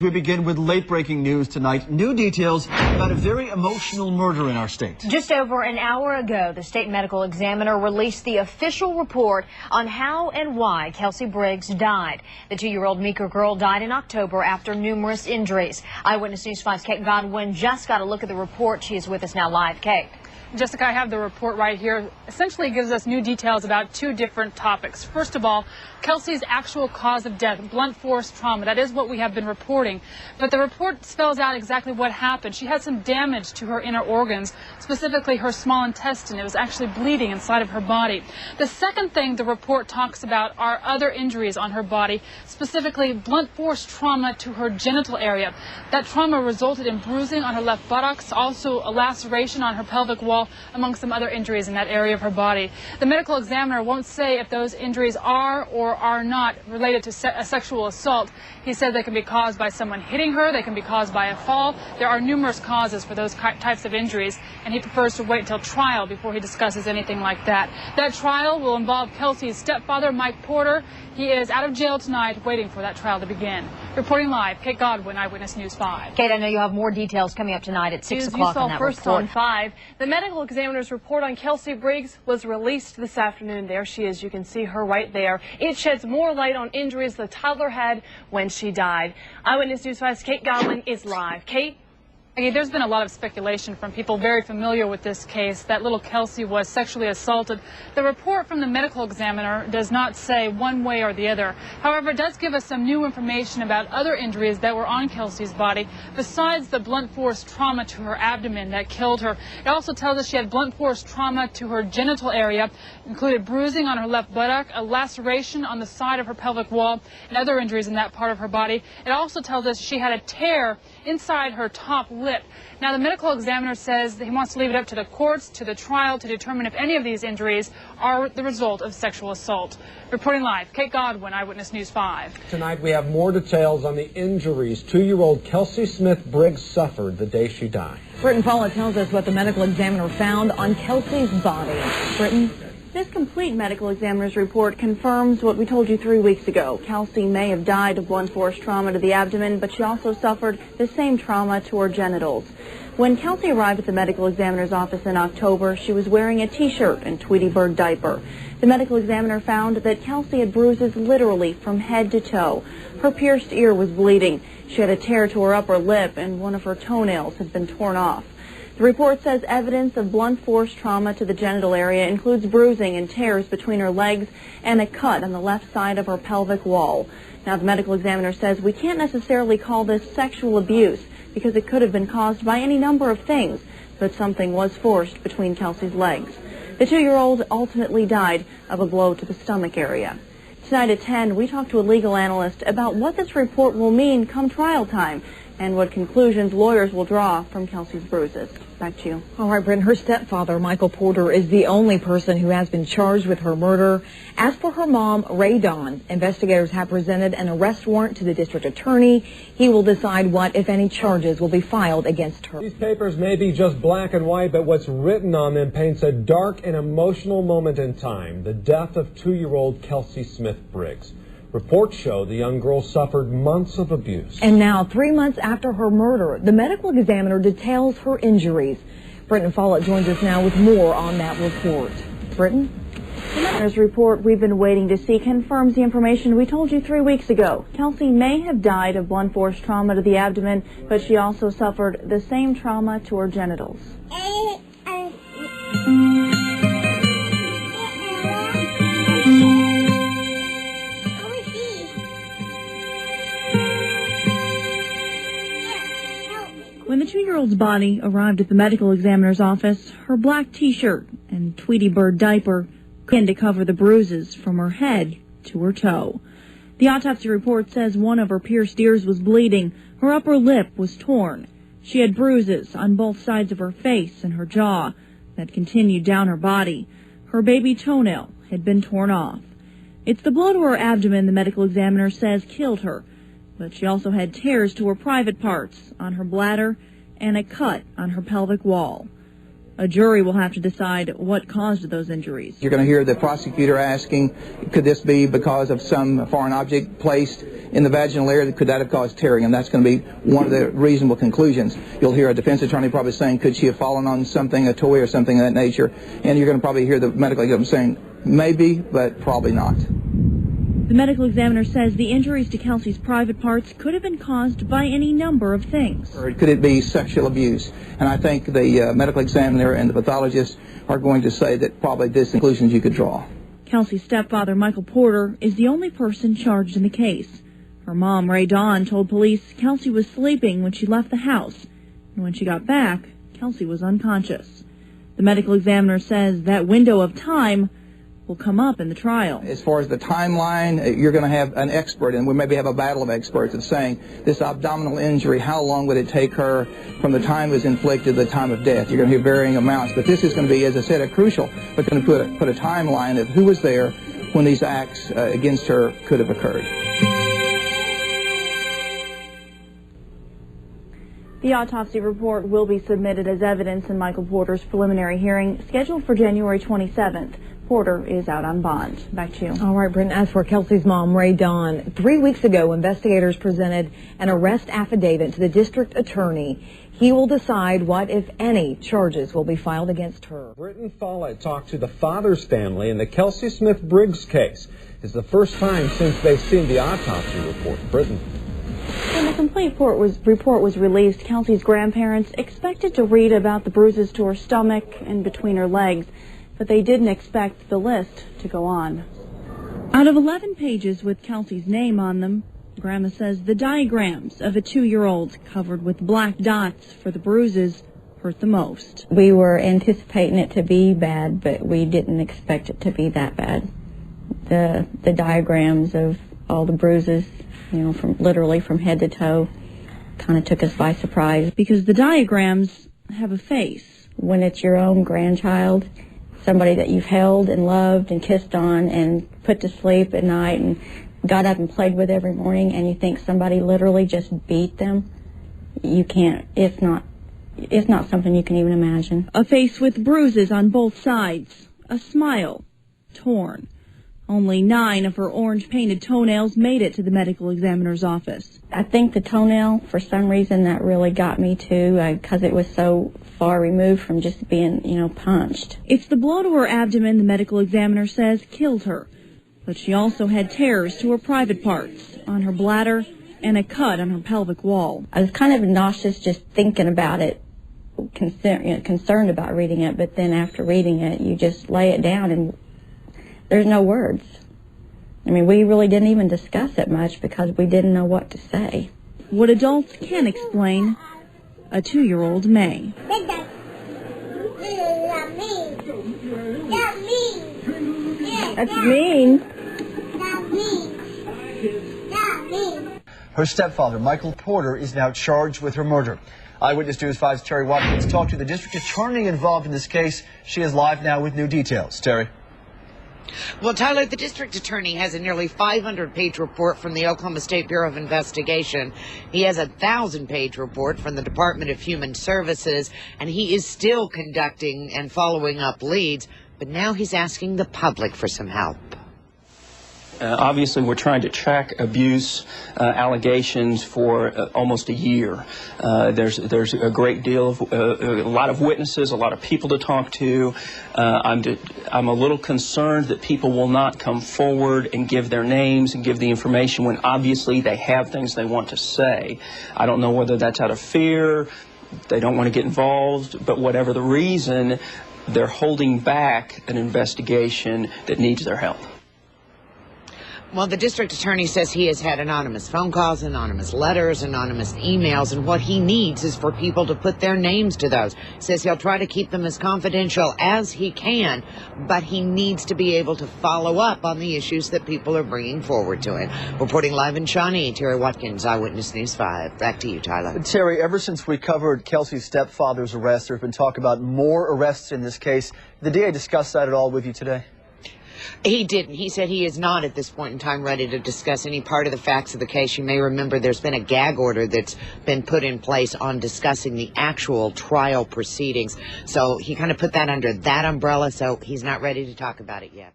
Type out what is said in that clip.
We begin with late-breaking news tonight. New details about a very emotional murder in our state. Just over an hour ago, the state medical examiner released the official report on how and why Kelsey Briggs died. The 2-year-old Meeker girl died in October after numerous injuries. Eyewitness News 5's Kate Godwin just got a look at the report. She is with us now live. Kate. Jessica, I have the report right here. Essentially gives us new details about two different topics. First of all, Kelsey's actual cause of death, blunt force trauma. That is what we have been reporting. But the report spells out exactly what happened. She had some damage to her inner organs, specifically her small intestine. It was actually bleeding inside of her body. The second thing the report talks about are other injuries on her body, specifically blunt force trauma to her genital area. That trauma resulted in bruising on her left buttocks, also a laceration on her pelvic wall, among some other injuries in that area of her body. The medical examiner won't say if those injuries are or are not related to a sexual assault. He said they can be caused by someone hitting her, they can be caused by a fall. There are numerous causes for those types of injuries, and he prefers to wait until trial before he discusses anything like that. That trial will involve Kelsey's stepfather, Mike Porter. He is out of jail tonight, waiting for that trial to begin. Reporting live, Kate Godwin, Eyewitness News 5. Kate, I know you have more details coming up tonight at 6 o'clock on that first report. on 5. The medical examiner's report on Kelsey Briggs was released this afternoon. There she is. You can see her right there. It sheds more light on injuries the toddler had when she died. Eyewitness News 5's Kate Godwin is live. Kate? There's been a lot of speculation from people very familiar with this case that little Kelsey was sexually assaulted. The report from the medical examiner does not say one way or the other. However, it does give us some new information about other injuries that were on Kelsey's body besides the blunt force trauma to her abdomen that killed her. It also tells us she had blunt force trauma to her genital area, included bruising on her left buttock, a laceration on the side of her pelvic wall, and other injuries in that part of her body. It also tells us she had a tear inside her top lip. Now, the medical examiner says that he wants to leave it up to the courts, to the trial, to determine if any of these injuries are the result of sexual assault. Reporting live, Kate Godwin, Eyewitness News 5. Tonight we have more details on the injuries 2-year-old Kelsey Smith-Briggs suffered the day she died. Britton Paula tells us what the medical examiner found on Kelsey's body. Britton? This complete medical examiner's report confirms what we told you 3 weeks ago. Kelsey may have died of blunt force trauma to the abdomen, but she also suffered the same trauma to her genitals. When Kelsey arrived at the medical examiner's office in October, she was wearing a T-shirt and Tweety Bird diaper. The medical examiner found that Kelsey had bruises literally from head to toe. Her pierced ear was bleeding. She had a tear to her upper lip, and one of her toenails had been torn off. The report says evidence of blunt force trauma to the genital area includes bruising and tears between her legs and a cut on the left side of her pelvic wall. Now, the medical examiner says we can't necessarily call this sexual abuse because it could have been caused by any number of things, but something was forced between Kelsey's legs. The 2-year-old ultimately died of a blow to the stomach area. Tonight at 10, we talked to a legal analyst about what this report will mean come trial time and what conclusions lawyers will draw from Kelsey's bruises. Back to you. All right, Brent, her stepfather, Michael Porter, is the only person who has been charged with her murder. As for her mom, Ray Dawn, investigators have presented an arrest warrant to the district attorney. He will decide what, if any, charges will be filed against her. These papers may be just black and white, but what's written on them paints a dark and emotional moment in time, the death of 2-year-old Kelsey Smith-Briggs. Reports show the young girl suffered months of abuse. And now, 3 months after her murder, the medical examiner details her injuries. Britton Follett joins us now with more on that report. Britton? The examiner's report we've been waiting to see confirms the information we told you 3 weeks ago. Kelsey may have died of blunt force trauma to the abdomen, but she also suffered the same trauma to her genitals. When the 2-year-old's body arrived at the medical examiner's office, her black T-shirt and Tweety Bird diaper began to cover the bruises from her head to her toe. The autopsy report says one of her pierced ears was bleeding, her upper lip was torn. She had bruises on both sides of her face and her jaw that continued down her body. Her baby toenail had been torn off. It's the blow to her abdomen the medical examiner says killed her, but she also had tears to her private parts, on her bladder, and a cut on her pelvic wall. A jury will have to decide what caused those injuries. You're going to hear the prosecutor asking, could this be because of some foreign object placed in the vaginal area? Could that have caused tearing? And that's going to be one of the reasonable conclusions. You'll hear a defense attorney probably saying, could she have fallen on something, a toy or something of that nature? And you're going to probably hear the medical examiner saying, maybe, but probably not. The medical examiner says the injuries to Kelsey's private parts could have been caused by any number of things. Or could it be sexual abuse? And I think the medical examiner and the pathologist are going to say that probably this conclusions you could draw. Kelsey's stepfather, Michael Porter, is the only person charged in the case. Her mom, Ray Dawn, told police Kelsey was sleeping when she left the house, and when she got back, Kelsey was unconscious. The medical examiner says that window of time will come up in the trial. As far as the timeline, you're going to have an expert, and we maybe have a battle of experts of saying this abdominal injury, how long would it take her from the time it was inflicted to the time of death? You're going to hear varying amounts, but this is going to be, as I said, a crucial, but going to put a timeline of who was there when these acts against her could have occurred. The autopsy report will be submitted as evidence in Michael Porter's preliminary hearing scheduled for January 27th. Porter is out on bond. Back to you. All right, Brenton, as for Kelsey's mom, Ray Dawn, 3 weeks ago, investigators presented an arrest affidavit to the district attorney. He will decide what, if any, charges will be filed against her. Brenton Follett talked to the father's family in the Kelsey Smith-Briggs case. It's the first time since they've seen the autopsy report. Brenton. When the complete report was released, Kelsey's grandparents expected to read about the bruises to her stomach and between her legs, but they didn't expect the list to go on. Out of 11 pages with Kelsey's name on them, Grandma says the diagrams of a 2-year-old covered with black dots for the bruises hurt the most. We were anticipating it to be bad, but we didn't expect it to be that bad. The diagrams of all the bruises, you know, literally from head to toe, kind of took us by surprise. Because the diagrams have a face. When it's your own grandchild, somebody that you've held and loved and kissed on and put to sleep at night and got up and played with every morning, and you think somebody literally just beat them, you can't, it's not something you can even imagine. A face with bruises on both sides, a smile torn. Only 9 of her orange-painted toenails made it to the medical examiner's office. I think the toenail, for some reason, that really got me too, because it was so far removed from just being, punched. It's the blow to her abdomen the medical examiner says killed her. But she also had tears to her private parts, on her bladder, and a cut on her pelvic wall. I was kind of nauseous just thinking about it, concerned about reading it, but then after reading it, you just lay it down and there's no words. I mean, we really didn't even discuss it much because we didn't know what to say. What adults can explain, a 2-year-old may. That's mean. Her stepfather, Michael Porter, is now charged with her murder. Eyewitness News 5's Terry Watkins talked to the district attorney involved in this case. She is live now with new details. Terry. Well, Tyler, the district attorney has a nearly 500-page report from the Oklahoma State Bureau of Investigation. He has a 1,000-page report from the Department of Human Services, and he is still conducting and following up leads, but now he's asking the public for some help. Obviously, we're trying to track abuse allegations for almost a year. There's a great deal of a lot of witnesses, a lot of people to talk to. I'm a little concerned that people will not come forward and give their names and give the information when obviously they have things they want to say. I don't know whether that's out of fear, they don't want to get involved, but whatever the reason, they're holding back an investigation that needs their help. Well, the district attorney says he has had anonymous phone calls, anonymous letters, anonymous emails, and what he needs is for people to put their names to those. He says he'll try to keep them as confidential as he can, but he needs to be able to follow up on the issues that people are bringing forward to him. Reporting live in Shawnee, Terry Watkins, Eyewitness News 5. Back to you, Tyler. Terry, ever since we covered Kelsey's stepfather's arrest, there's been talk about more arrests in this case. Did the DA discuss that at all with you today? He didn't. He said he is not at this point in time ready to discuss any part of the facts of the case. You may remember there's been a gag order that's been put in place on discussing the actual trial proceedings. So he kind of put that under that umbrella, so he's not ready to talk about it yet.